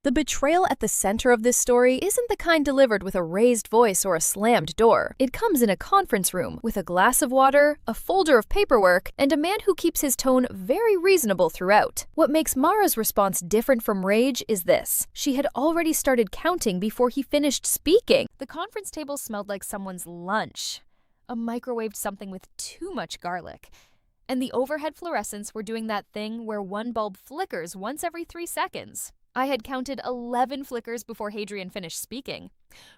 The betrayal at the center of this story isn't the kind delivered with a raised voice or a slammed door. It comes in a conference room with a glass of water, a folder of paperwork, and a man who keeps his tone very reasonable throughout. What makes Mara's response different from rage is this. She had already started counting before he finished speaking. The conference table smelled like someone's lunch. A microwaved something with too much garlic. And the overhead fluorescents were doing that thing where one bulb flickers once every 3 seconds. I had counted 11 flickers before Hadrian finished speaking.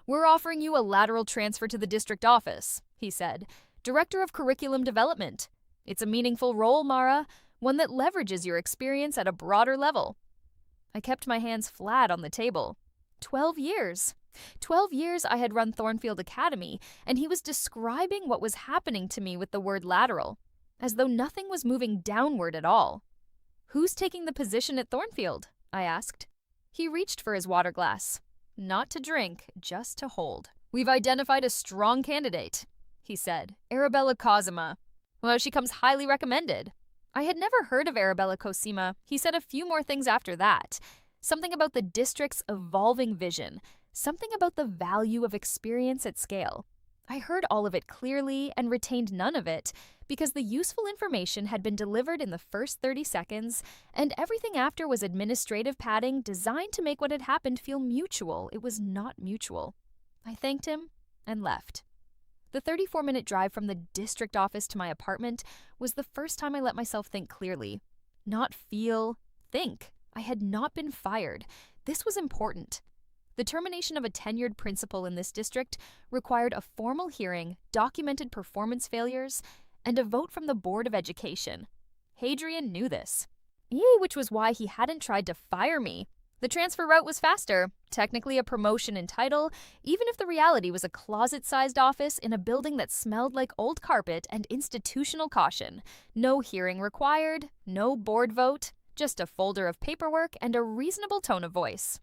"We're offering you a lateral transfer to the district office," he said. "Director of Curriculum Development. It's a meaningful role, Mara, one that leverages your experience at a broader level." I kept my hands flat on the table. 12 years. 12 years I had run Thornfield Academy, and he was describing what was happening to me with the word lateral, as though nothing was moving downward at all. "Who's taking the position at Thornfield?" I asked. He reached for his water glass. "Not to drink, just to hold. We've identified a strong candidate," he said. "Arabella Cosima. Well, she comes highly recommended." I had never heard of Arabella Cosima. He said a few more things after that. Something about the district's evolving vision. Something about the value of experience at scale. I heard all of it clearly and retained none of it, because the useful information had been delivered in the first 30 seconds, and everything after was administrative padding designed to make what had happened feel mutual. It was not mutual. I thanked him and left. The 34-minute drive from the district office to my apartment was the first time I let myself think clearly. Not feel, think. I had not been fired. This was important. The termination of a tenured principal in this district required a formal hearing, documented performance failures, and a vote from the Board of Education. Hadrian knew this. Which was why he hadn't tried to fire me. The transfer route was faster, technically a promotion in title, even if the reality was a closet-sized office in a building that smelled like old carpet and institutional caution. No hearing required, no board vote, just a folder of paperwork and a reasonable tone of voice.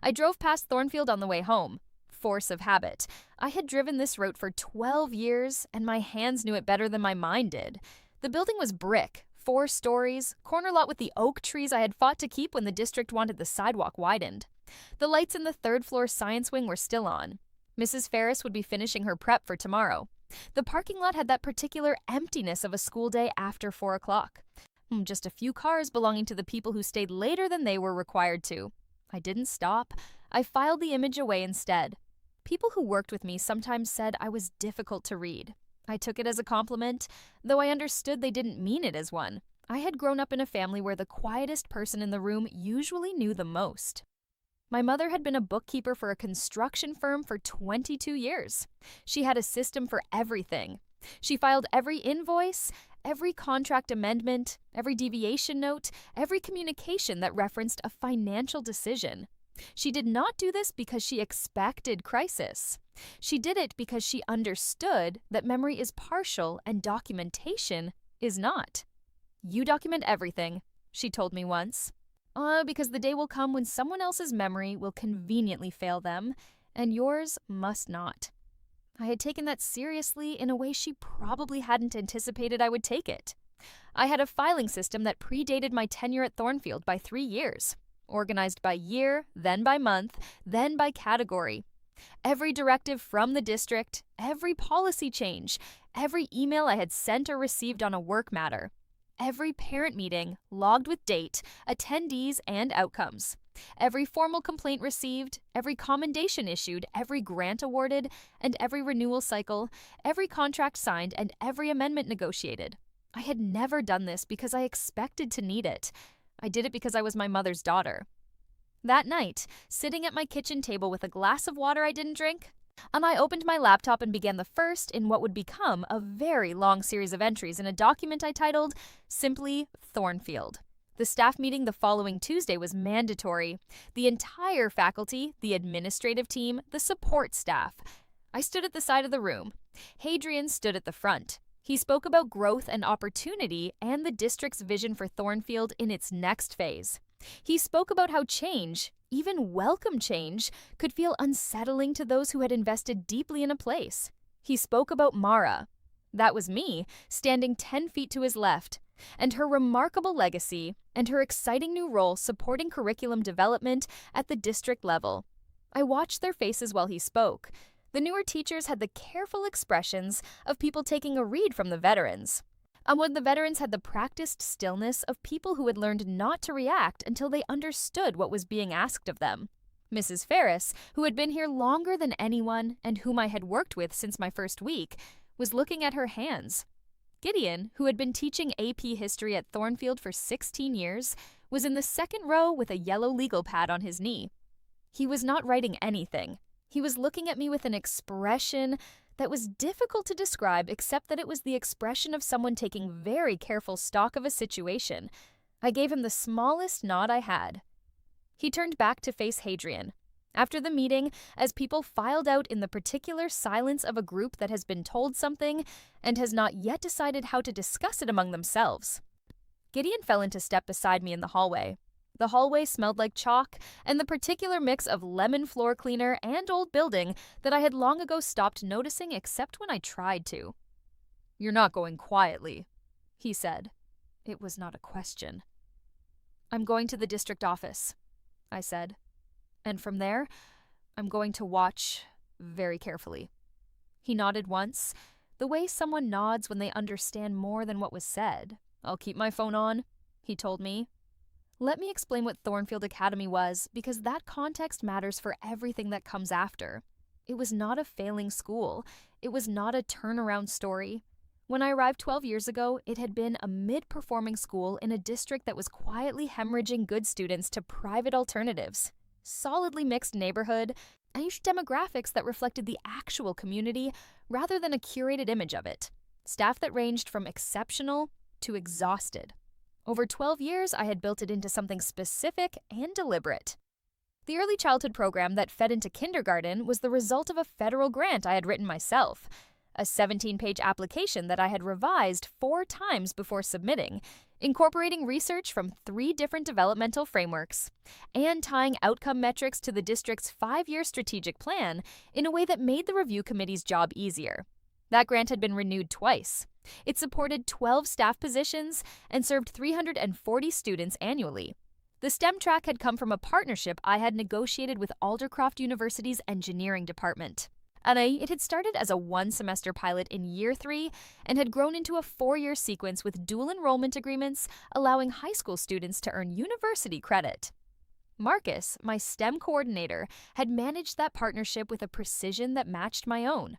I drove past Thornfield on the way home. Force of habit. I had driven this route for 12 years, and my hands knew it better than my mind did. The building was brick, 4 stories, corner lot with the oak trees I had fought to keep when the district wanted the sidewalk widened. The lights in the 3rd-floor science wing were still on. Mrs. Ferris would be finishing her prep for tomorrow. The parking lot had that particular emptiness of a school day after 4 o'clock. Just a few cars belonging to the people who stayed later than they were required to. I didn't stop. I filed the image away instead. People who worked with me sometimes said I was difficult to read. I took it as a compliment, though I understood they didn't mean it as one. I had grown up in a family where the quietest person in the room usually knew the most. My mother had been a bookkeeper for a construction firm for 22 years. She had a system for everything. She filed every invoice, every contract amendment, every deviation note, every communication that referenced a financial decision. She did not do this because she expected crisis. She did it because she understood that memory is partial and documentation is not. "You document everything," she told me once. Because the day will come when someone else's memory will conveniently fail them, and yours must not. I had taken that seriously in a way she probably hadn't anticipated I would take it. I had a filing system that predated my tenure at Thornfield by 3 years, organized by year, then by month, then by category. Every directive from the district, every policy change, every email I had sent or received on a work matter, every parent meeting, logged with date, attendees, and outcomes. Every formal complaint received, every commendation issued, every grant awarded, and every renewal cycle, every contract signed, and every amendment negotiated. I had never done this because I expected to need it. I did it because I was my mother's daughter. That night, sitting at my kitchen table with a glass of water I didn't drink, and I opened my laptop and began the first in what would become a very long series of entries in a document I titled simply Thornfield. The staff meeting the following Tuesday was mandatory. The entire faculty, the administrative team, the support staff. I stood at the side of the room. Hadrian stood at the front. He spoke about growth and opportunity and the district's vision for Thornfield in its next phase. He spoke about how change, even welcome change, could feel unsettling to those who had invested deeply in a place. He spoke about Mara. That was me, standing 10 feet to his left, and her remarkable legacy and her exciting new role supporting curriculum development at the district level. I watched their faces while he spoke. The newer teachers had the careful expressions of people taking a read from the veterans. When the veterans had the practiced stillness of people who had learned not to react until they understood what was being asked of them. Mrs. Ferris, who had been here longer than anyone and whom I had worked with since my first week, was looking at her hands. Gideon, who had been teaching AP history at Thornfield for 16 years, was in the second row with a yellow legal pad on his knee. He was not writing anything. He was looking at me with an expression that was difficult to describe except that it was the expression of someone taking very careful stock of a situation. I gave him the smallest nod I had. He turned back to face Hadrian. After the meeting, as people filed out in the particular silence of a group that has been told something and has not yet decided how to discuss it among themselves, Gideon fell into step beside me in the hallway. The hallway smelled like chalk and the particular mix of lemon floor cleaner and old building that I had long ago stopped noticing except when I tried to. "You're not going quietly," he said. It was not a question. "I'm going to the district office," I said. "And from there, I'm going to watch very carefully." He nodded once, the way someone nods when they understand more than what was said. "I'll keep my phone on," he told me. Let me explain what Thornfield Academy was, because that context matters for everything that comes after. It was not a failing school. It was not a turnaround story. When I arrived 12 years ago, it had been a mid-performing school in a district that was quietly hemorrhaging good students to private alternatives. Solidly mixed neighborhood, niche demographics that reflected the actual community rather than a curated image of it. Staff that ranged from exceptional to exhausted. Over 12 years, I had built it into something specific and deliberate. The early childhood program that fed into kindergarten was the result of a federal grant I had written myself, a 17-page application that I had revised 4 times before submitting, incorporating research from 3 different developmental frameworks, and tying outcome metrics to the district's 5-year strategic plan in a way that made the review committee's job easier. That grant had been renewed twice. It supported 12 staff positions and served 340 students annually. The STEM track had come from a partnership I had negotiated with Aldercroft University's engineering department. It had started as a 1-semester pilot in year 3 and had grown into a 4-year sequence with dual enrollment agreements allowing high school students to earn university credit. Marcus, my STEM coordinator, had managed that partnership with a precision that matched my own.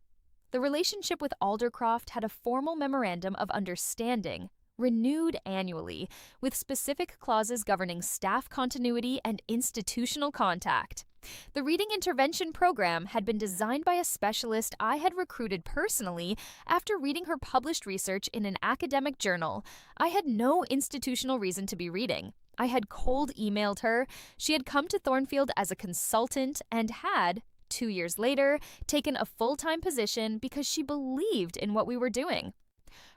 The relationship with Aldercroft had a formal memorandum of understanding, renewed annually, with specific clauses governing staff continuity and institutional contact. The reading intervention program had been designed by a specialist I had recruited personally after reading her published research in an academic journal. I had no institutional reason to be reading. I had cold emailed her. She had come to Thornfield as a consultant and had, 2 years later, taken a full-time position because she believed in what we were doing.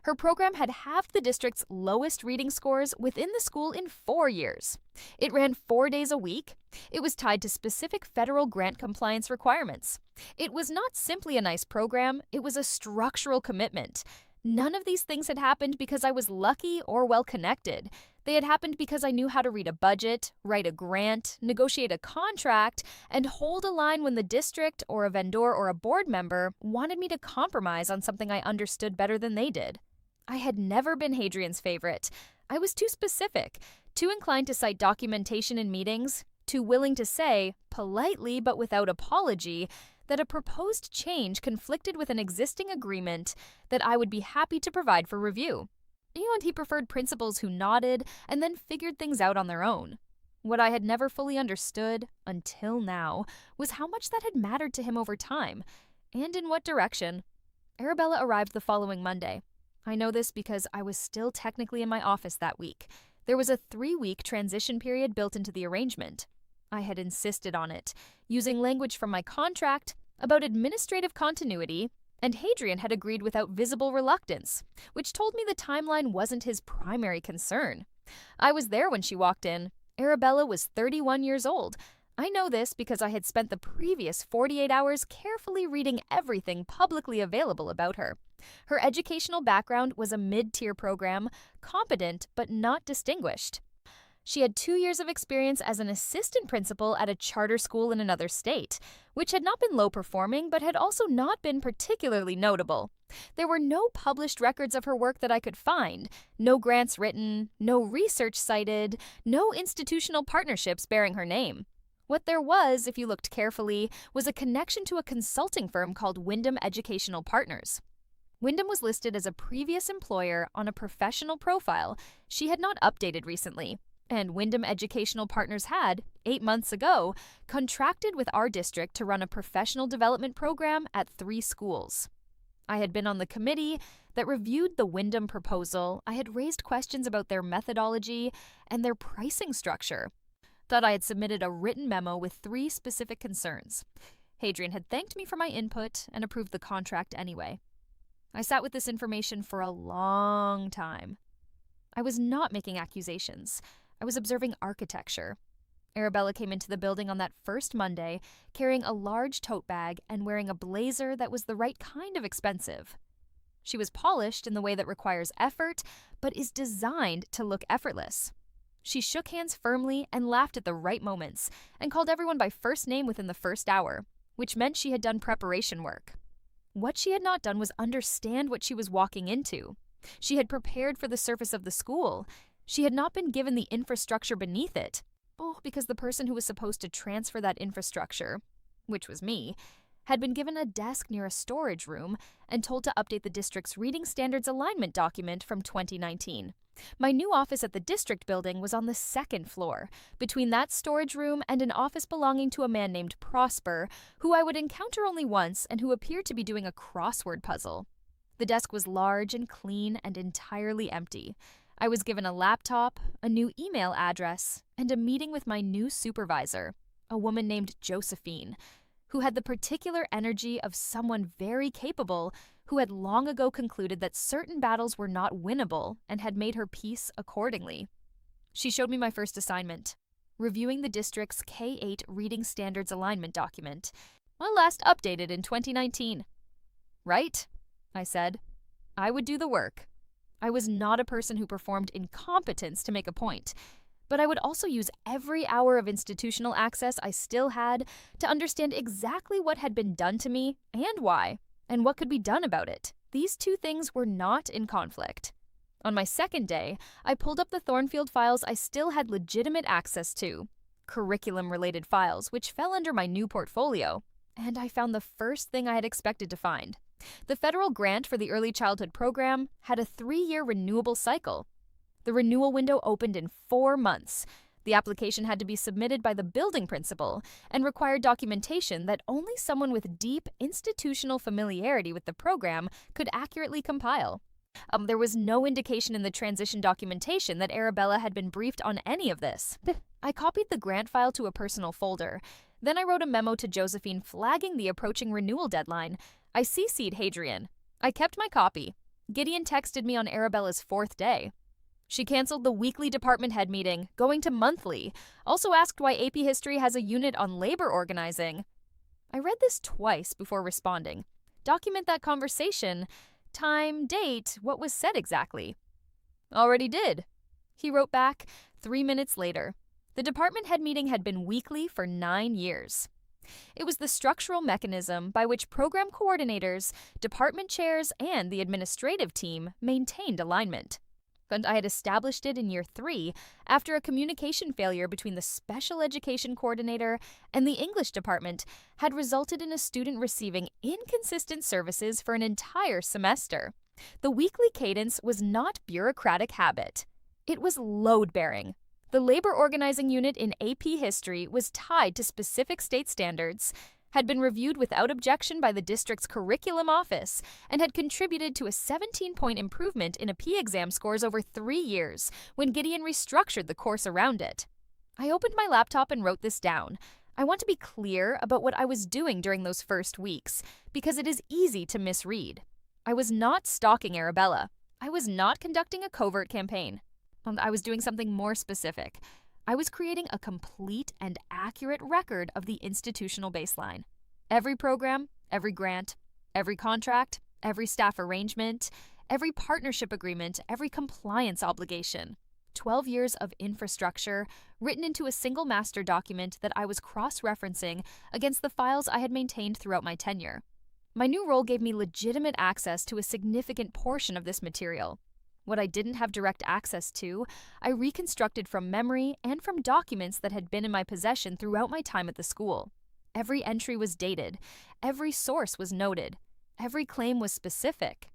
Her program had halved the district's lowest reading scores within the school in 4 years. It ran 4 days a week. It was tied to specific federal grant compliance requirements. It was not simply a nice program, it was a structural commitment. None of these things had happened because I was lucky or well-connected. They had happened because I knew how to read a budget, write a grant, negotiate a contract, and hold a line when the district or a vendor or a board member wanted me to compromise on something I understood better than they did. I had never been Hadrian's favorite. I was too specific, too inclined to cite documentation in meetings, too willing to say, politely but without apology, that a proposed change conflicted with an existing agreement that I would be happy to provide for review. And he preferred principals who nodded and then figured things out on their own. What I had never fully understood, until now, was how much that had mattered to him over time, and in what direction. Arabella arrived the following Monday. I know this because I was still technically in my office that week. There was a 3-week transition period built into the arrangement. I had insisted on it, using language from my contract about administrative continuity, and Hadrian had agreed without visible reluctance, which told me the timeline wasn't his primary concern. I was there when she walked in. Arabella was 31 years old. I know this because I had spent the previous 48 hours carefully reading everything publicly available about her. Her educational background was a mid-tier program, competent but not distinguished. She had 2 years of experience as an assistant principal at a charter school in another state, which had not been low-performing but had also not been particularly notable. There were no published records of her work that I could find, no grants written, no research cited, no institutional partnerships bearing her name. What there was, if you looked carefully, was a connection to a consulting firm called Wyndham Educational Partners. Wyndham was listed as a previous employer on a professional profile she had not updated recently, and Wyndham Educational Partners had, 8 months ago, contracted with our district to run a professional development program at 3 schools. I had been on the committee that reviewed the Wyndham proposal. I had raised questions about their methodology and their pricing structure. Thought I had submitted a written memo with 3 specific concerns. Hadrian had thanked me for my input and approved the contract anyway. I sat with this information for a long time. I was not making accusations. I was observing architecture. Arabella came into the building on that first Monday, carrying a large tote bag and wearing a blazer that was the right kind of expensive. She was polished in the way that requires effort, but is designed to look effortless. She shook hands firmly and laughed at the right moments, and called everyone by first name within the first hour, which meant she had done preparation work. What she had not done was understand what she was walking into. She had prepared for the surface of the school. She had not been given the infrastructure beneath it. Because the person who was supposed to transfer that infrastructure, which was me, had been given a desk near a storage room and told to update the district's reading standards alignment document from 2019. My new office at the district building was on the 2nd floor, between that storage room and an office belonging to a man named Prosper, who I would encounter only once and who appeared to be doing a crossword puzzle. The desk was large and clean and entirely empty. I was given a laptop, a new email address, and a meeting with my new supervisor, a woman named Josephine, who had the particular energy of someone very capable who had long ago concluded that certain battles were not winnable and had made her peace accordingly. She showed me my first assignment, reviewing the district's K-8 reading standards alignment document, last updated in 2019. Right, I said. I would do the work. I was not a person who performed incompetence to make a point, but I would also use every hour of institutional access I still had to understand exactly what had been done to me and why, and what could be done about it. These 2 things were not in conflict. On my second day, I pulled up the Thornfield files I still had legitimate access to, curriculum-related files which fell under my new portfolio, and I found the first thing I had expected to find. The federal grant for the early childhood program had a 3-year renewable cycle. The renewal window opened in 4 months. The application had to be submitted by the building principal and required documentation that only someone with deep institutional familiarity with the program could accurately compile. There was no indication in the transition documentation that Arabella had been briefed on any of this. I copied the grant file to a personal folder. Then I wrote a memo to Josephine flagging the approaching renewal deadline. I CC'd Hadrian. I kept my copy. Gideon texted me on Arabella's 4th day. She canceled the weekly department head meeting, going to monthly. Also asked why AP History has a unit on labor organizing. I read this twice before responding. Document that conversation. Time, date, what was said exactly. Already did. He wrote back 3 minutes later. The department head meeting had been weekly for 9 years. It was the structural mechanism by which program coordinators, department chairs, and the administrative team maintained alignment. And I had established it in year 3 after a communication failure between the special education coordinator and the English department had resulted in a student receiving inconsistent services for an entire semester. The weekly cadence was not bureaucratic habit. It was load-bearing. The labor organizing unit in AP History was tied to specific state standards, had been reviewed without objection by the district's curriculum office, and had contributed to a 17-point improvement in AP exam scores over 3 years when Gideon restructured the course around it. I opened my laptop and wrote this down. I want to be clear about what I was doing during those first weeks, because it is easy to misread. I was not stalking Arabella. I was not conducting a covert campaign. I was doing something more specific. I was creating a complete and accurate record of the institutional baseline. Every program, every grant, every contract, Every staff arrangement, every partnership agreement, every compliance obligation. 12 years of infrastructure written into a single master document that I was cross-referencing against the files I had maintained throughout my tenure. My new role gave me legitimate access to a significant portion of this material. What I didn't have direct access to, I reconstructed from memory and from documents that had been in my possession throughout my time at the school. Every entry was dated, every source was noted, every claim was specific.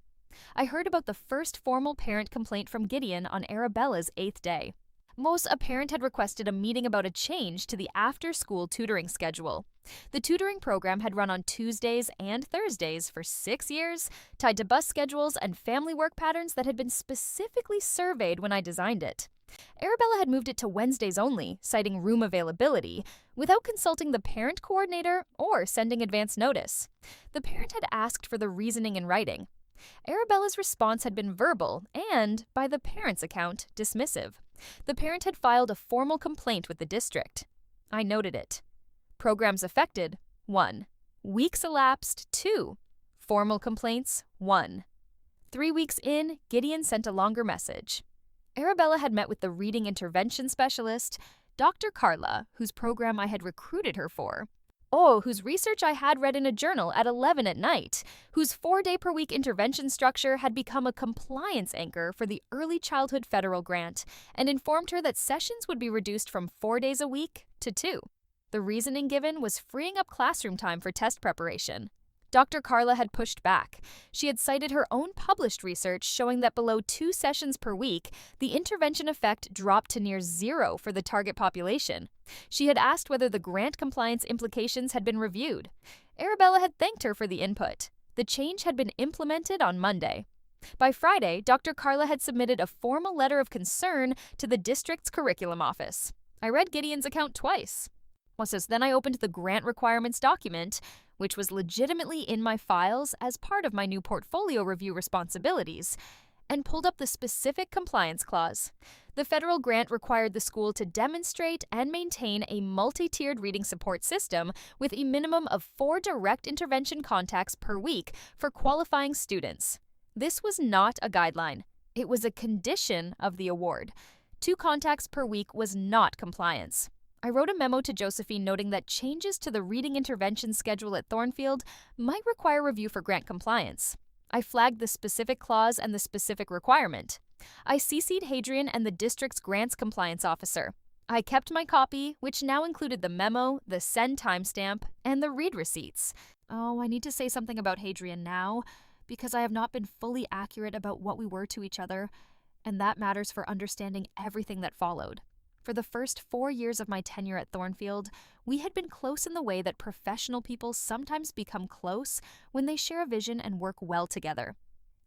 I heard about the first formal parent complaint from Gideon on Arabella's 8th day. A parent had requested a meeting about a change to the after-school tutoring schedule. The tutoring program had run on Tuesdays and Thursdays for 6 years, tied to bus schedules and family work patterns that had been specifically surveyed when I designed it. Arabella had moved it to Wednesdays only, citing room availability, without consulting the parent coordinator or sending advance notice. The parent had asked for the reasoning in writing. Arabella's response had been verbal and, by the parent's account, dismissive. The parent had filed a formal complaint with the district. I noted it. Programs affected, 1. Weeks elapsed, 2. Formal complaints, 1. 3 weeks in, Gideon sent a longer message. Arabella had met with the reading intervention specialist, Dr. Carla, whose program I had recruited her for. Whose research I had read in a journal at 11 at night, whose 4-day-per-week intervention structure had become a compliance anchor for the Early Childhood Federal Grant, and informed her that sessions would be reduced from 4 days a week to 2. The reasoning given was freeing up classroom time for test preparation. Dr. Carla had pushed back. She had cited her own published research showing that below 2 sessions per week, the intervention effect dropped to near 0 for the target population. She had asked whether the grant compliance implications had been reviewed. Arabella had thanked her for the input. The change had been implemented on Monday. By Friday, Dr. Carla had submitted a formal letter of concern to the district's curriculum office. I read Gideon's account twice. Then I opened the grant requirements document, which was legitimately in my files as part of my new portfolio review responsibilities, and pulled up the specific compliance clause. The federal grant required the school to demonstrate and maintain a multi-tiered reading support system with a minimum of 4 direct intervention contacts per week for qualifying students. This was not a guideline. It was a condition of the award. 2 contacts per week was not compliance. I wrote a memo to Josephine noting that changes to the reading intervention schedule at Thornfield might require review for grant compliance. I flagged the specific clause and the specific requirement. I CC'd Hadrian and the district's grants compliance officer. I kept my copy, which now included the memo, the send timestamp, and the read receipts. I need to say something about Hadrian now, because I have not been fully accurate about what we were to each other, and that matters for understanding everything that followed. For the first 4 years of my tenure at Thornfield, we had been close in the way that professional people sometimes become close when they share a vision and work well together.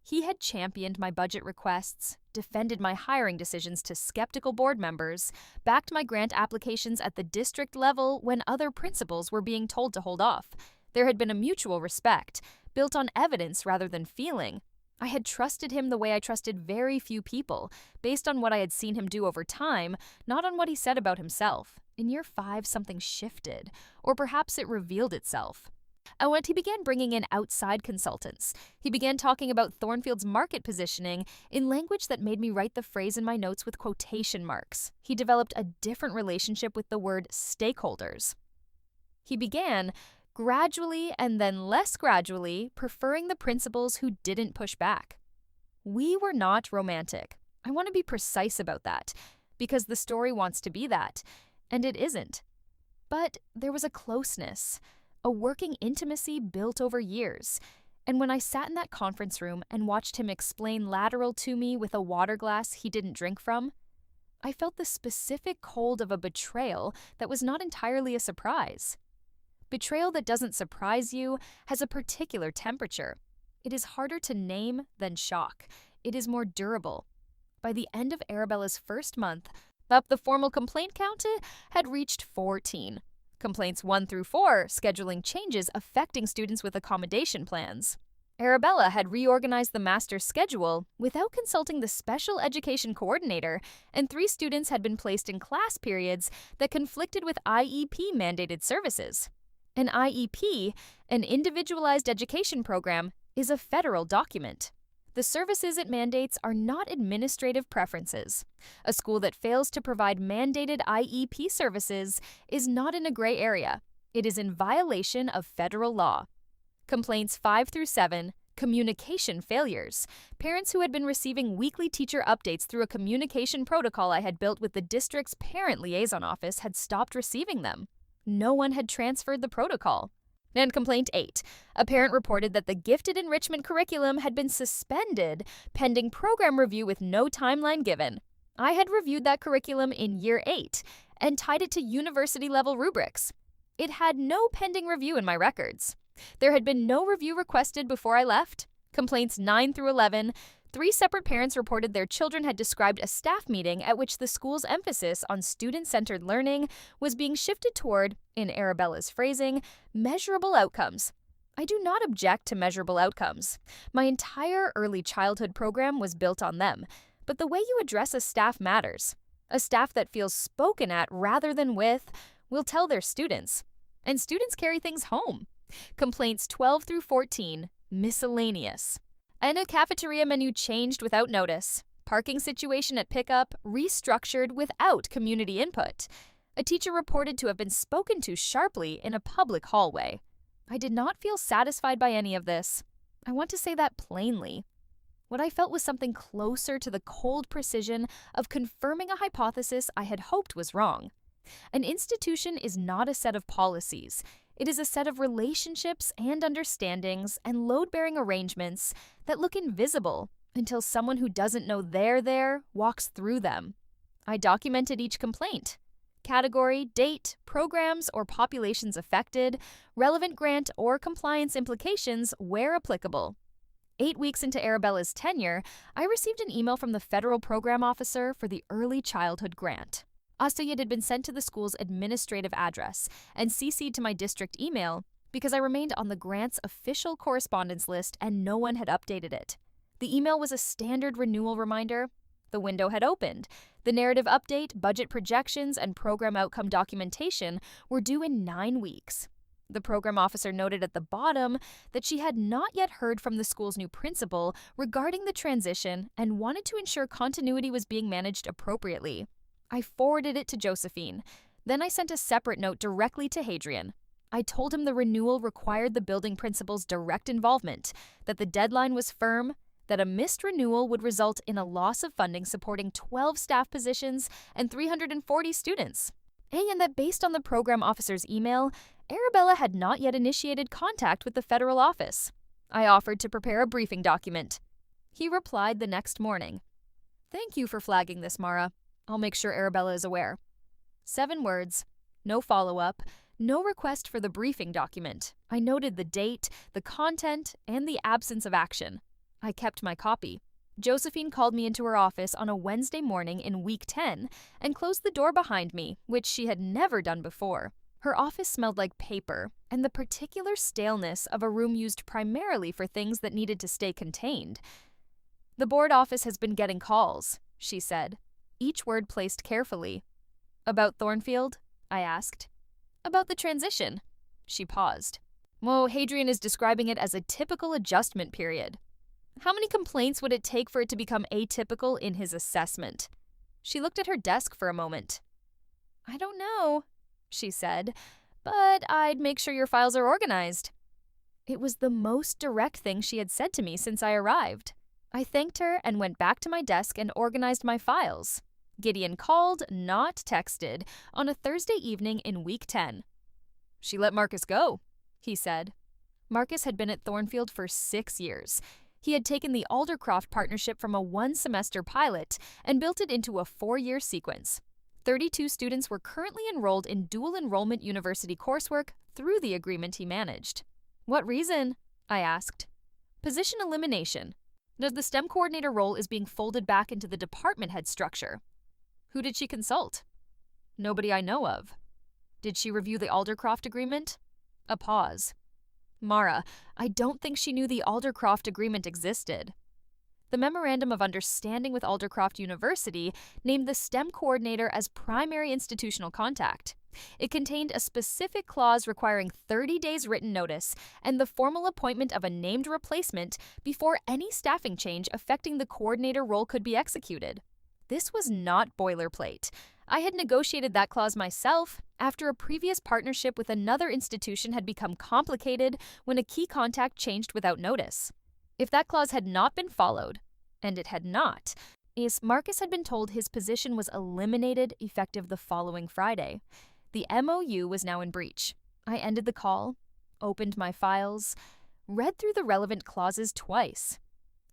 He had championed my budget requests, defended my hiring decisions to skeptical board members, backed my grant applications at the district level when other principals were being told to hold off. There had been a mutual respect, built on evidence rather than feeling. I had trusted him the way I trusted very few people, based on what I had seen him do over time, not on what he said about himself. In year 5, something shifted, or perhaps it revealed itself. And when he began bringing in outside consultants, he began talking about Thornfield's market positioning in language that made me write the phrase in my notes with quotation marks. He developed a different relationship with the word stakeholders. He began, gradually and then less gradually, preferring the principals who didn't push back. We were not romantic. I want to be precise about that, because the story wants to be that, and it isn't. But there was a closeness, a working intimacy built over years, and when I sat in that conference room and watched him explain lateral to me with a water glass he didn't drink from, I felt the specific cold of a betrayal that was not entirely a surprise. Betrayal that doesn't surprise you has a particular temperature. It is harder to name than shock. It is more durable. By the end of Arabella's first month, the formal complaint count had reached 14. Complaints 1 through 4, scheduling changes affecting students with accommodation plans. Arabella had reorganized the master's schedule without consulting the special education coordinator, and 3 students had been placed in class periods that conflicted with IEP-mandated services. An IEP, an individualized education program, is a federal document. The services it mandates are not administrative preferences. A school that fails to provide mandated IEP services is not in a gray area. It is in violation of federal law. Complaints 5 through 7, communication failures. Parents who had been receiving weekly teacher updates through a communication protocol I had built with the district's parent liaison office had stopped receiving them. No one had transferred the protocol. And complaint 8. A parent reported that the gifted enrichment curriculum had been suspended pending program review with no timeline given. I had reviewed that curriculum in Year 8 and tied it to university-level rubrics. It had no pending review in my records. There had been no review requested before I left. Complaints 9 through 11. 3 separate parents reported their children had described a staff meeting at which the school's emphasis on student-centered learning was being shifted toward, in Arabella's phrasing, measurable outcomes. I do not object to measurable outcomes. My entire early childhood program was built on them, but the way you address a staff matters. A staff that feels spoken at rather than with will tell their students. And students carry things home. Complaints 12 through 14, miscellaneous. And a cafeteria menu changed without notice. Parking situation at pickup restructured without community input. A teacher reported to have been spoken to sharply in a public hallway. I did not feel satisfied by any of this. I want to say that plainly. What I felt was something closer to the cold precision of confirming a hypothesis I had hoped was wrong. An institution is not a set of policies. It is a set of relationships and understandings and load-bearing arrangements that look invisible until someone who doesn't know they're there walks through them. I documented each complaint. Category, date, programs or populations affected, relevant grant or compliance implications where applicable. 8 weeks into Arabella's tenure, I received an email from the federal program officer for the early childhood grant. It had been sent to the school's administrative address and CC'd to my district email because I remained on the grant's official correspondence list and no one had updated it. The email was a standard renewal reminder. The window had opened. The narrative update, budget projections, and program outcome documentation were due in 9 weeks. The program officer noted at the bottom that she had not yet heard from the school's new principal regarding the transition and wanted to ensure continuity was being managed appropriately. I forwarded it to Josephine. Then I sent a separate note directly to Hadrian. I told him the renewal required the building principal's direct involvement, that the deadline was firm, that a missed renewal would result in a loss of funding supporting 12 staff positions and 340 students, and that based on the program officer's email, Arabella had not yet initiated contact with the federal office. I offered to prepare a briefing document. He replied the next morning. "Thank you for flagging this, Mara. I'll make sure Arabella is aware." 7 words, no follow-up, no request for the briefing document. I noted the date, the content, and the absence of action. I kept my copy. Josephine called me into her office on a Wednesday morning in week 10 and closed the door behind me, which she had never done before. Her office smelled like paper and the particular staleness of a room used primarily for things that needed to stay contained. "The board office has been getting calls," she said, each word placed carefully. "About Thornfield?" I asked. "About the transition." She paused. "Well, Hadrian is describing it as a typical adjustment period. How many complaints would it take for it to become atypical in his assessment?" She looked at her desk for a moment. "I don't know," she said, "but I'd make sure your files are organized." It was the most direct thing she had said to me since I arrived. I thanked her and went back to my desk and organized my files. Gideon called, not texted, on a Thursday evening in week 10. "She let Marcus go," he said. Marcus had been at Thornfield for 6 years. He had taken the Aldercroft partnership from a 1-semester pilot and built it into a 4-year sequence. 32 students were currently enrolled in dual enrollment university coursework through the agreement he managed. "What reason?" I asked. "Position elimination. The STEM coordinator role is being folded back into the department head structure." "Who did she consult?" "Nobody I know of." "Did she review the Aldercroft agreement?" A pause. "Mara, I don't think she knew the Aldercroft agreement existed." The Memorandum of Understanding with Aldercroft University named the STEM coordinator as primary institutional contact. It contained a specific clause requiring 30 days written notice and the formal appointment of a named replacement before any staffing change affecting the coordinator role could be executed. This was not boilerplate. I had negotiated that clause myself after a previous partnership with another institution had become complicated when a key contact changed without notice. If that clause had not been followed, and it had not, Marcus had been told his position was eliminated effective the following Friday. The MOU was now in breach. I ended the call, opened my files, read through the relevant clauses twice.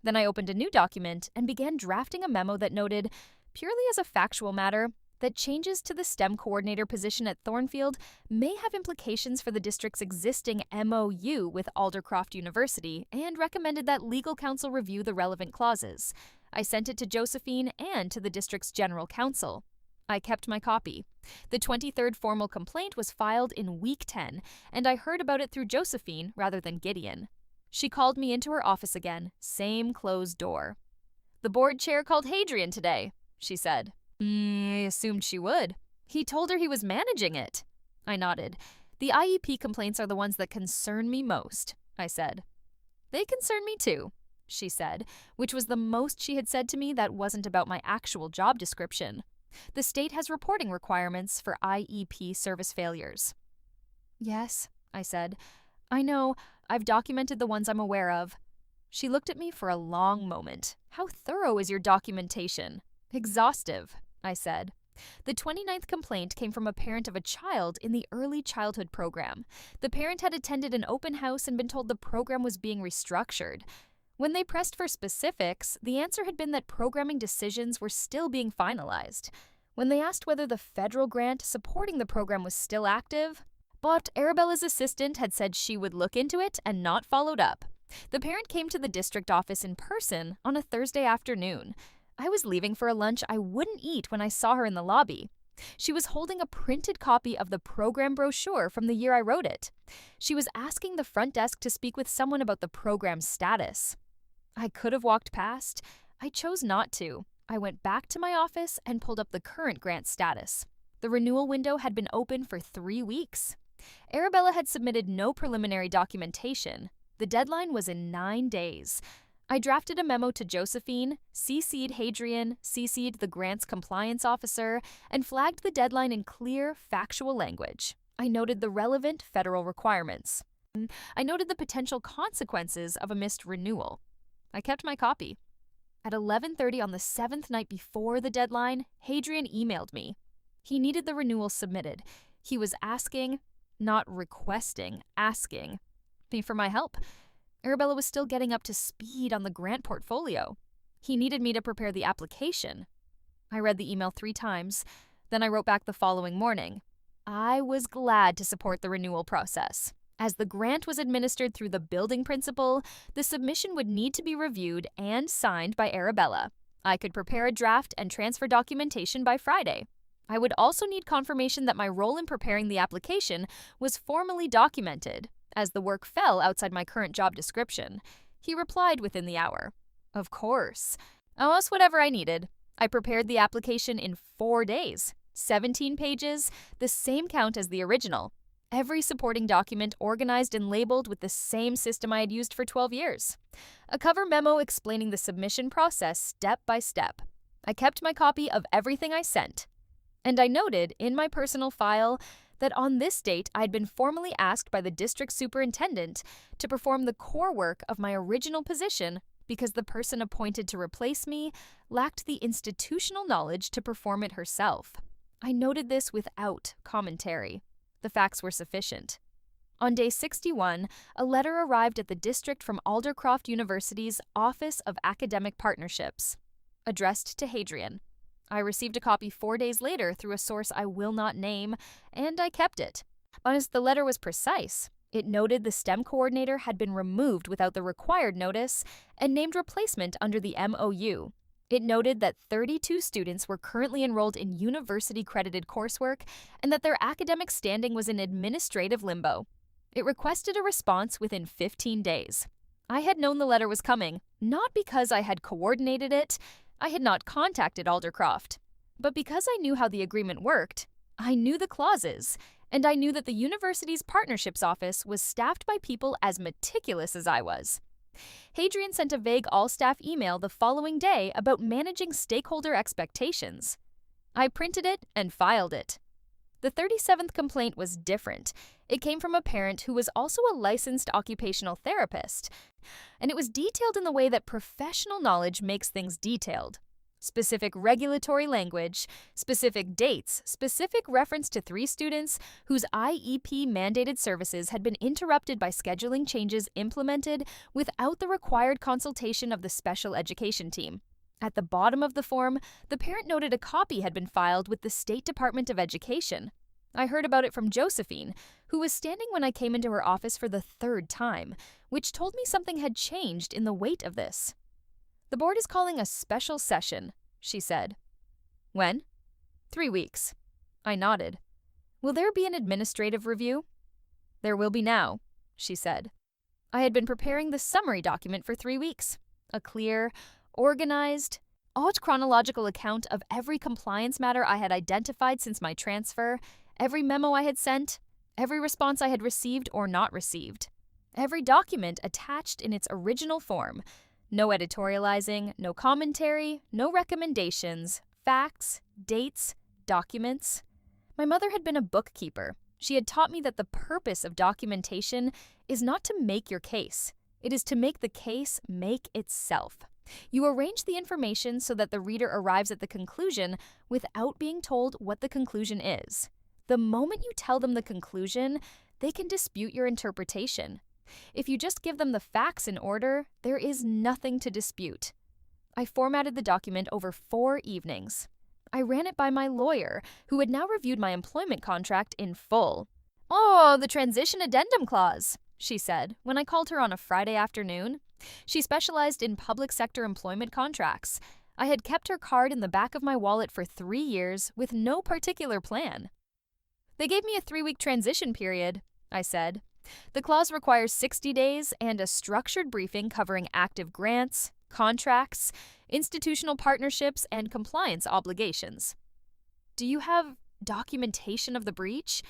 Then I opened a new document and began drafting a memo that noted, purely as a factual matter, that changes to the STEM coordinator position at Thornfield may have implications for the district's existing MOU with Aldercroft University and recommended that legal counsel review the relevant clauses. I sent it to Josephine and to the district's general counsel. I kept my copy. The 23rd formal complaint was filed in week 10, and I heard about it through Josephine rather than Gideon. She called me into her office again, same closed door. "The board chair called Hadrian today," she said. I assumed she would. He told her he was managing it. I nodded. "The IEP complaints are the ones that concern me most," I said. "They concern me too," she said, which was the most she had said to me that wasn't about my actual job description. The state has reporting requirements for IEP service failures. "Yes," I said. "I know. I've documented the ones I'm aware of." She looked at me for a long moment. "How thorough is your documentation?" "Exhaustive," I said. The 29th complaint came from a parent of a child in the early childhood program. The parent had attended an open house and been told the program was being restructured. When they pressed for specifics, the answer had been that programming decisions were still being finalized. When they asked whether the federal grant supporting the program was still active, but Arabella's assistant had said she would look into it and not followed up. The parent came to the district office in person on a Thursday afternoon. I was leaving for a lunch I wouldn't eat when I saw her in the lobby. She was holding a printed copy of the program brochure from the year I wrote it. She was asking the front desk to speak with someone about the program's status. I could have walked past. I chose not to. I went back to my office and pulled up the current grant status. The renewal window had been open for 3 weeks. Arabella had submitted no preliminary documentation. The deadline was in 9 days. I drafted a memo to Josephine, CC'd Hadrian, CC'd the grant's compliance officer, and flagged the deadline in clear, factual language. I noted the relevant federal requirements. I noted the potential consequences of a missed renewal. I kept my copy. At 11:30 on the 7th night before the deadline, Hadrian emailed me. He needed the renewal submitted. He was asking, not requesting, asking me for my help. Arabella was still getting up to speed on the grant portfolio. He needed me to prepare the application. I read the email 3 times, then I wrote back the following morning. I was glad to support the renewal process. As the grant was administered through the building principal, the submission would need to be reviewed and signed by Arabella. I could prepare a draft and transfer documentation by Friday. I would also need confirmation that my role in preparing the application was formally documented, as the work fell outside my current job description. He replied within the hour. Of course. Almost whatever I needed. I prepared the application in 4 days. 17 pages, the same count as the original. Every supporting document organized and labeled with the same system I had used for 12 years. A cover memo explaining the submission process step by step. I kept my copy of everything I sent. And I noted in my personal file that on this date I had been formally asked by the district superintendent to perform the core work of my original position because the person appointed to replace me lacked the institutional knowledge to perform it herself. I noted this without commentary. The facts were sufficient. On day 61, a letter arrived at the district from Aldercroft University's Office of Academic Partnerships, addressed to Hadrian. I received a copy 4 days later through a source I will not name, and I kept it. As the letter was precise, it noted the STEM coordinator had been removed without the required notice and named replacement under the MOU. It noted that 32 students were currently enrolled in university-credited coursework and that their academic standing was in administrative limbo. It requested a response within 15 days. I had known the letter was coming, not because I had coordinated it. I had not contacted Aldercroft, but because I knew how the agreement worked, I knew the clauses, and I knew that the university's partnerships office was staffed by people as meticulous as I was. Hadrian sent a vague all-staff email the following day about managing stakeholder expectations. I printed it and filed it. The 37th complaint was different. It came from a parent who was also a licensed occupational therapist, and it was detailed in the way that professional knowledge makes things detailed. Specific regulatory language, specific dates, specific reference to 3 students whose IEP mandated services had been interrupted by scheduling changes implemented without the required consultation of the special education team. At the bottom of the form, the parent noted a copy had been filed with the State Department of Education. I heard about it from Josephine, who was standing when I came into her office for the 3rd time, which told me something had changed in the weight of this. "The board is calling a special session," she said. "When?" 3 weeks. I nodded. "Will there be an administrative review?" "There will be now," she said. I had been preparing the summary document for 3 weeks. A clear, organized, odd chronological account of every compliance matter I had identified since my transfer, every memo I had sent, every response I had received or not received, every document attached in its original form. No editorializing, no commentary, no recommendations, facts, dates, documents. My mother had been a bookkeeper. She had taught me that the purpose of documentation is not to make your case. It is to make the case make itself. You arrange the information so that the reader arrives at the conclusion without being told what the conclusion is. The moment you tell them the conclusion, they can dispute your interpretation. If you just give them the facts in order, there is nothing to dispute. I formatted the document over 4 evenings. I ran it by my lawyer, who had now reviewed my employment contract in full. "Oh, the transition addendum clause," she said when I called her on a Friday afternoon. She specialized in public sector employment contracts. I had kept her card in the back of my wallet for 3 years with no particular plan. "They gave me a 3-week transition period," I said. "The clause requires 60 days and a structured briefing covering active grants, contracts, institutional partnerships, and compliance obligations." "Do you have documentation of the breach?"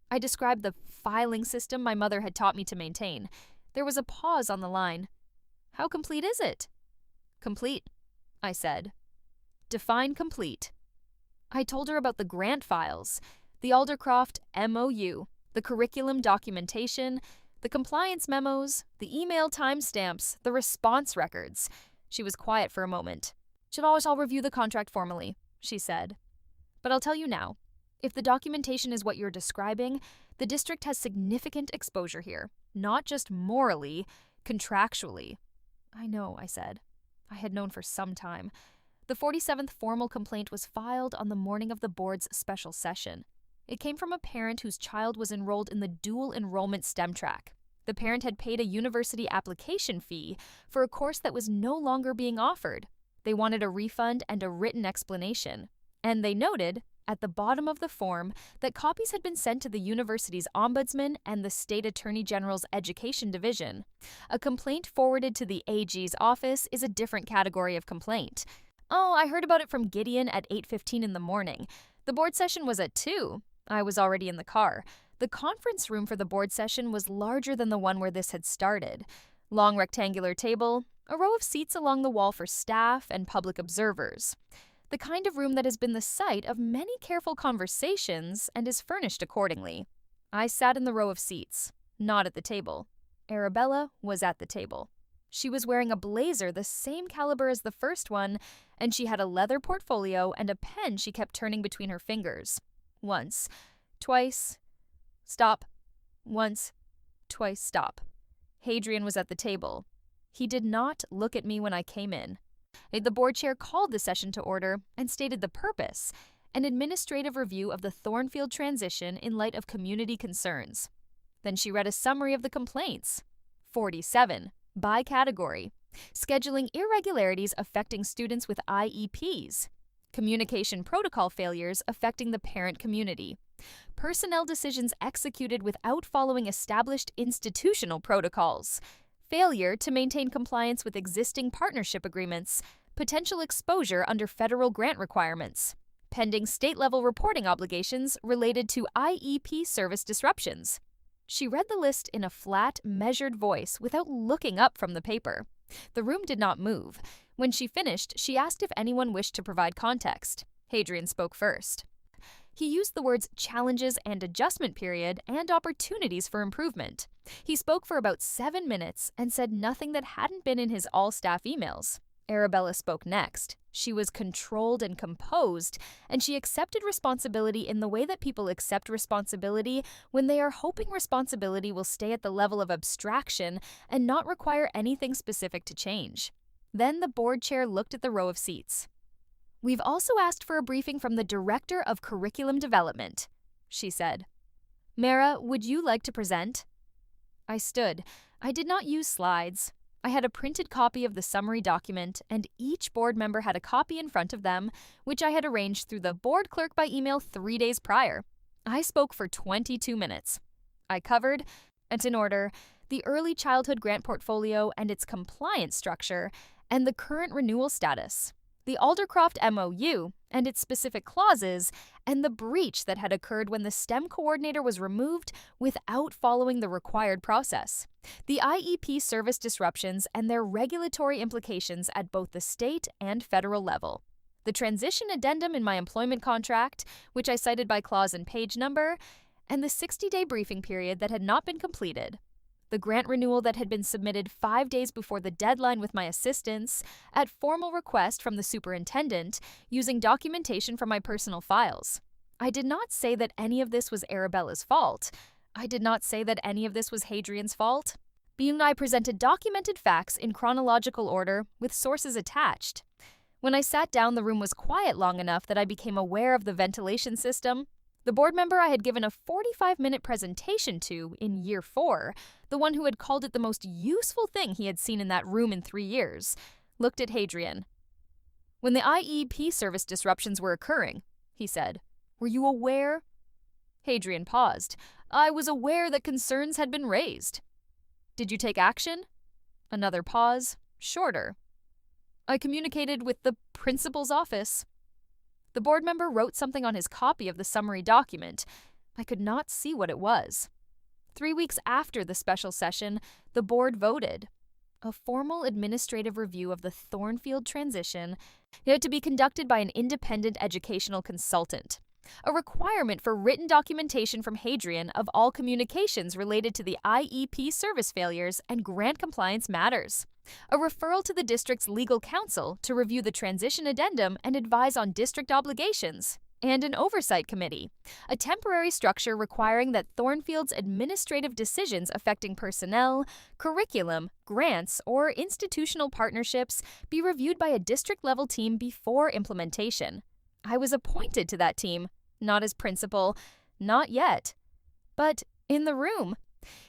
I described the filing system my mother had taught me to maintain. There was a pause on the line. "How complete is it?" "Complete," I said. "Define complete." I told her about the grant files, the Aldercroft MOU, the curriculum documentation, the compliance memos, the email timestamps, the response records. She was quiet for a moment. I'll review the contract formally," she said. "But I'll tell you now, if the documentation is what you're describing, the district has significant exposure here, not just morally, contractually." "I know," I said. I had known for some time. The 47th formal complaint was filed on the morning of the board's special session. It came from a parent whose child was enrolled in the dual enrollment STEM track. The parent had paid a university application fee for a course that was no longer being offered. They wanted a refund and a written explanation. And they noted, at the bottom of the form, that copies had been sent to the university's ombudsman and the state attorney general's education division. A complaint forwarded to the AG's office is a different category of complaint. "Oh, I heard about it from Gideon at 8:15 in the morning. The board session was at 2. I was already in the car. The conference room for the board session was larger than the one where this had started. Long rectangular table, a row of seats along the wall for staff and public observers. The kind of room that has been the site of many careful conversations and is furnished accordingly. I sat in the row of seats, not at the table. Arabella was at the table. She was wearing a blazer the same caliber as the first one, and she had a leather portfolio and a pen she kept turning between her fingers. Once, twice, stop. Once, twice, stop. Hadrian was at the table. He did not look at me when I came in. The board chair called the session to order and stated the purpose, an administrative review of the Thornfield transition in light of community concerns. Then she read a summary of the complaints. 47, by category. Scheduling irregularities affecting students with IEPs. Communication protocol failures affecting the parent community. Personnel decisions executed without following established institutional protocols. Failure to maintain compliance with existing partnership agreements. Potential exposure under federal grant requirements. pending state-level reporting obligations related to IEP service disruptions. She read the list in a flat, measured voice without looking up from the paper. The room did not move. When she finished, she asked if anyone wished to provide context. Hadrian spoke first. He used the words challenges and adjustment period and opportunities for improvement. He spoke for about 7 minutes and said nothing that hadn't been in his all-staff emails. Arabella spoke next. She was controlled and composed, and she accepted responsibility in the way that people accept responsibility when they are hoping responsibility will stay at the level of abstraction and not require anything specific to change. Then the board chair looked at the row of seats. "We've also asked for a briefing from the Director of Curriculum Development," she said. "Mara, would you like to present?" I stood. I did not use slides. I had a printed copy of the summary document, and each board member had a copy in front of them, which I had arranged through the board clerk by email 3 days prior. I spoke for 22 minutes. I covered, and in order, the early childhood grant portfolio and its compliance structure, and the current renewal status, the Aldercroft MOU and its specific clauses, and the breach that had occurred when the STEM coordinator was removed without following the required process, the IEP service disruptions and their regulatory implications at both the state and federal level, the transition addendum in my employment contract, which I cited by clause and page number, and the 60-day briefing period that had not been completed, the grant renewal that had been submitted 5 days before the deadline with my assistance, at formal request from the superintendent, using documentation from my personal files. I did not say that any of this was Arabella's fault. I did not say that any of this was Hadrian's fault. I presented documented facts in chronological order, with sources attached. When I sat down, the room was quiet long enough that I became aware of the ventilation system. The board member I had given a 45-minute presentation to in year 4, the one who had called it the most useful thing he had seen in that room in 3 years, looked at Hadrian. "When the IEP service disruptions were occurring," he said, "were you aware?" Hadrian paused. "I was aware that concerns had been raised." "Did you take action?" Another pause, shorter. "I communicated with the principal's office." The board member wrote something on his copy of the summary document. I could not see what it was. 3 weeks after the special session, the board voted. A formal administrative review of the Thornfield transition had to be conducted by an independent educational consultant. A requirement for written documentation from Hadrian of all communications related to the IEP service failures and grant compliance matters. A referral to the district's legal counsel to review the transition addendum and advise on district obligations, and an oversight committee, a temporary structure requiring that Thornfield's administrative decisions affecting personnel, curriculum, grants, or institutional partnerships be reviewed by a district-level team before implementation. I was appointed to that team, not as principal, not yet. But in the room,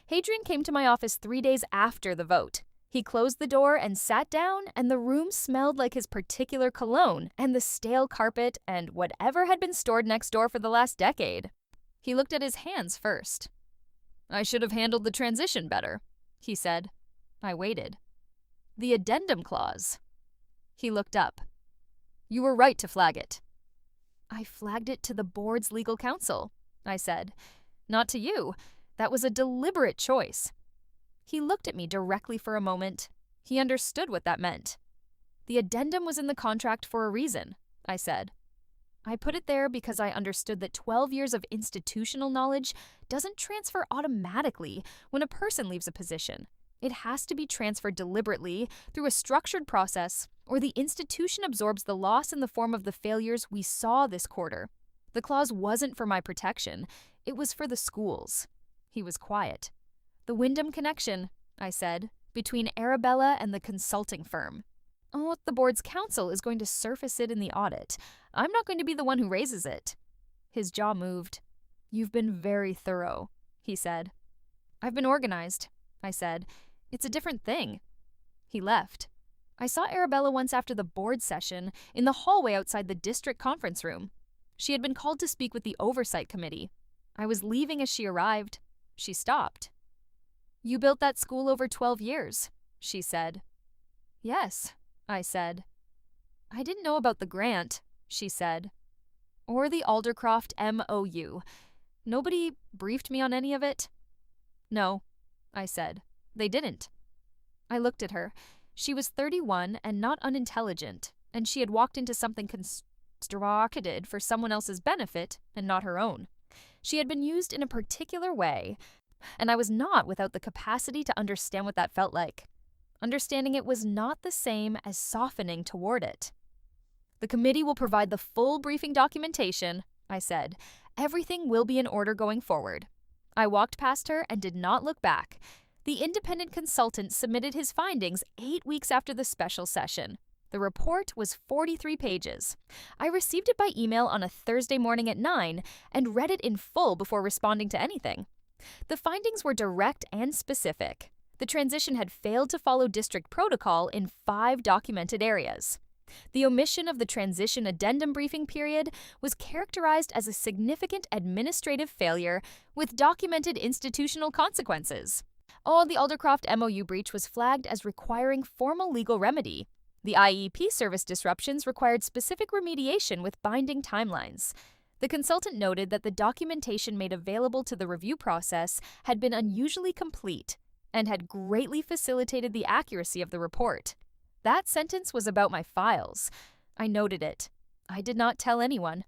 Hadrian came to my office 3 days after the vote. He closed the door and sat down, and the room smelled like his particular cologne and the stale carpet and whatever had been stored next door for the last decade. He looked at his hands first. "I should have handled the transition better," he said. I waited. "The addendum clause." He looked up. "You were right to flag it." "I flagged it to the board's legal counsel," I said. "Not to you. That was a deliberate choice." He looked at me directly for a moment. He understood what that meant. "The addendum was in the contract for a reason," I said. "I put it there because I understood that 12 years of institutional knowledge doesn't transfer automatically when a person leaves a position. It has to be transferred deliberately through a structured process, or the institution absorbs the loss in the form of the failures we saw this quarter. The clause wasn't for my protection. It was for the schools." He was quiet. "The Wyndham connection," I said, "between Arabella and the consulting firm. Oh, the board's counsel is going to surface it in the audit. I'm not going to be the one who raises it." His jaw moved. "You've been very thorough," he said. "I've been organized," I said. "It's a different thing." He left. I saw Arabella once after the board session in the hallway outside the district conference room. She had been called to speak with the oversight committee. I was leaving as she arrived. She stopped. "You built that school over 12 years, she said. "Yes," I said. "I didn't know about the grant," she said. or the Aldercroft MOU. Nobody briefed me on any of it? No, I said. They didn't. I looked at her. She was 31 and not unintelligent, and she had walked into something constructed for someone else's benefit and not her own. She had been used in a particular way, and I was not without the capacity to understand what that felt like. Understanding it was not the same as softening toward it. The committee will provide the full briefing documentation, I said. Everything will be in order going forward. I walked past her and did not look back. The independent consultant submitted his findings 8 weeks after the special session. The report was 43 pages. I received it by email on a Thursday morning at 9 and read it in full before responding to anything. The findings were direct and specific. The transition had failed to follow district protocol in 5 documented areas. The omission of the transition addendum briefing period was characterized as a significant administrative failure with documented institutional consequences. The Aldercroft MOU breach was flagged as requiring formal legal remedy. The IEP service disruptions required specific remediation with binding timelines. The consultant noted that the documentation made available to the review process had been unusually complete and had greatly facilitated the accuracy of the report. That sentence was about my files. I noted it. I did not tell anyone.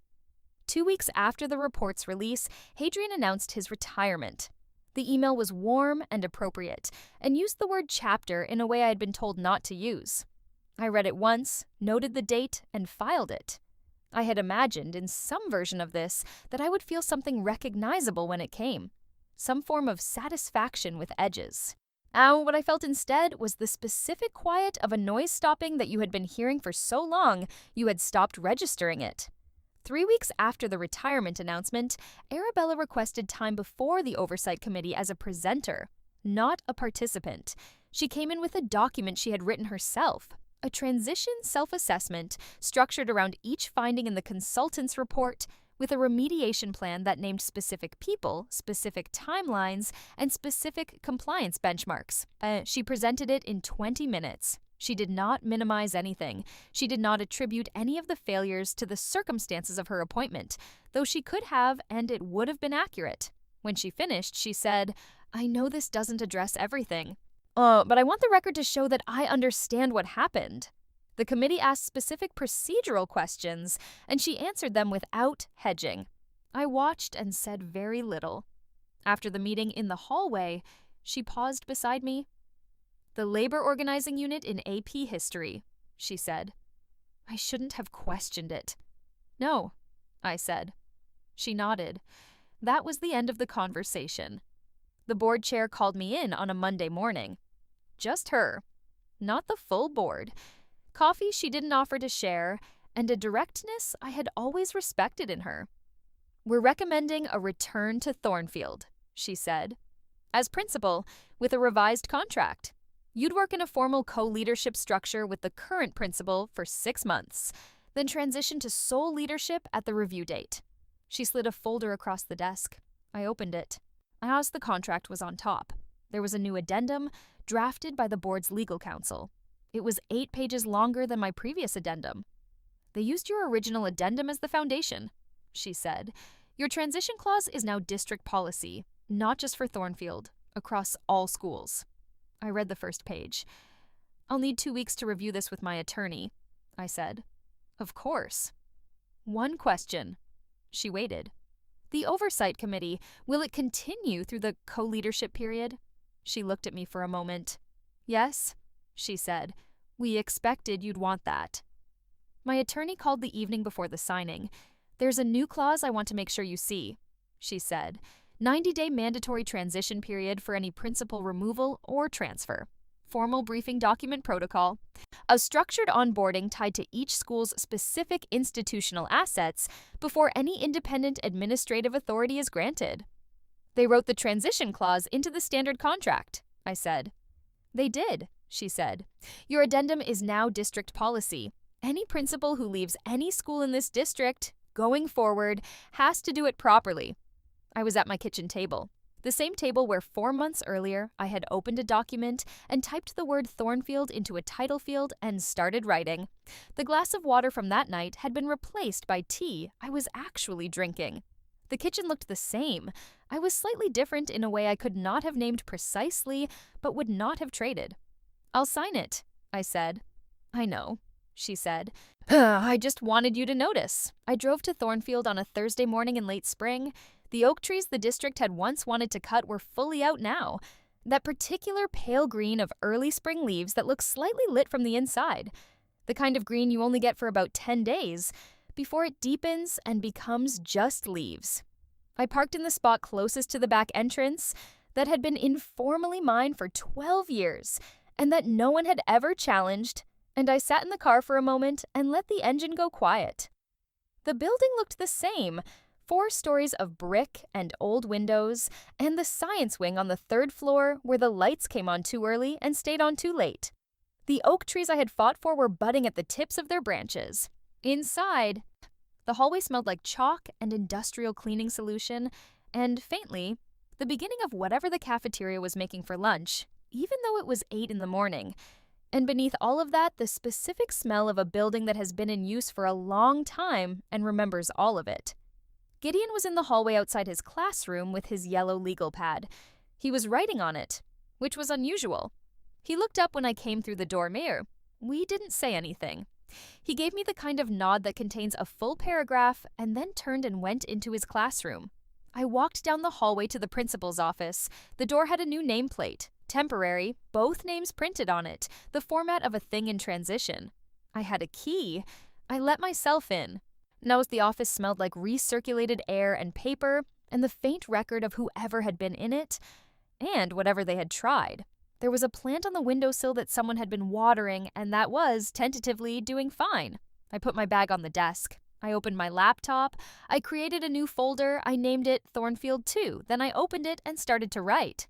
2 weeks after the report's release, Hadrian announced his retirement. The email was warm and appropriate, and used the word chapter in a way I had been told not to use. I read it once, noted the date, and filed it. I had imagined, in some version of this, that I would feel something recognizable when it came. Some form of satisfaction with edges. What I felt instead was the specific quiet of a noise stopping that you had been hearing for so long you had stopped registering it. 3 weeks after the retirement announcement, Arabella requested time before the Oversight Committee as a presenter, not a participant. She came in with a document she had written herself, a transition self-assessment structured around each finding in the consultant's report, with a remediation plan that named specific people, specific timelines, and specific compliance benchmarks. She presented it in 20 minutes. She did not minimize anything. She did not attribute any of the failures to the circumstances of her appointment, though she could have, and it would have been accurate. When she finished, she said, "I know this doesn't address everything, but I want the record to show that I understand what happened." The committee asked specific procedural questions, and she answered them without hedging. I watched and said very little. After the meeting in the hallway, she paused beside me. "The labor organizing unit in AP history," she said. I shouldn't have questioned it. "No," I said. She nodded. That was the end of the conversation. The board chair called me in on a Monday morning. Just her. Not the full board. Coffee she didn't offer to share, and a directness I had always respected in her. "We're recommending a return to Thornfield," she said. "As principal, with a revised contract. You'd work in a formal co-leadership structure with the current principal for 6 months, then transition to sole leadership at the review date." She slid a folder across the desk. I opened it. I asked the contract was on top. There was a new addendum, drafted by the board's legal counsel. It was 8 pages longer than my previous addendum. "They used your original addendum as the foundation," she said. "Your transition clause is now district policy, not just for Thornfield, across all schools." I read the first page. "I'll need 2 weeks to review this with my attorney," I said. "Of course." "One question." She waited. "The Oversight Committee, will it continue through the co-leadership period?" She looked at me for a moment. "Yes," she said. "We expected you'd want that." My attorney called the evening before the signing. "There's a new clause I want to make sure you see," she said. 90-day mandatory transition period for any principal removal or transfer. Formal briefing document protocol. A structured onboarding tied to each school's specific institutional assets before any independent administrative authority is granted. "They wrote the transition clause into the standard contract," I said. "They did," she said. "Your addendum is now district policy. Any principal who leaves any school in this district, going forward, has to do it properly." I was at my kitchen table. The same table where 4 months earlier I had opened a document and typed the word Thornfield into a title field and started writing. The glass of water from that night had been replaced by tea I was actually drinking. The kitchen looked the same. I was slightly different in a way I could not have named precisely, but would not have traded. "I'll sign it," I said. "I know," she said. "I just wanted you to notice. I drove to Thornfield on a Thursday morning in late spring. The oak trees the district had once wanted to cut were fully out now. That particular pale green of early spring leaves that looks slightly lit from the inside. The kind of green you only get for about 10 days, before it deepens and becomes just leaves. I parked in the spot closest to the back entrance that had been informally mine for 12 years, and that no one had ever challenged, and I sat in the car for a moment and let the engine go quiet. The building looked the same, 4 stories of brick and old windows, and the science wing on the 3rd floor where the lights came on too early and stayed on too late. The oak trees I had fought for were budding at the tips of their branches. Inside, the hallway smelled like chalk and industrial cleaning solution, and faintly, the beginning of whatever the cafeteria was making for lunch, even though it was 8 in the morning. And beneath all of that, the specific smell of a building that has been in use for a long time and remembers all of it. Gideon was in the hallway outside his classroom with his yellow legal pad. He was writing on it, which was unusual. He looked up when I came through the dormer. We didn't say anything. He gave me the kind of nod that contains a full paragraph and then turned and went into his classroom. I walked down the hallway to the principal's office. The door had a new nameplate. Temporary, both names printed on it, the format of a thing in transition. I had a key. I let myself in. Now as the office smelled like recirculated air and paper and the faint record of whoever had been in it, and whatever they had tried. There was a plant on the windowsill that someone had been watering, and that was, tentatively, doing fine. I put my bag on the desk. I opened my laptop. I created a new folder. I named it Thornfield 2. Then I opened it and started to write.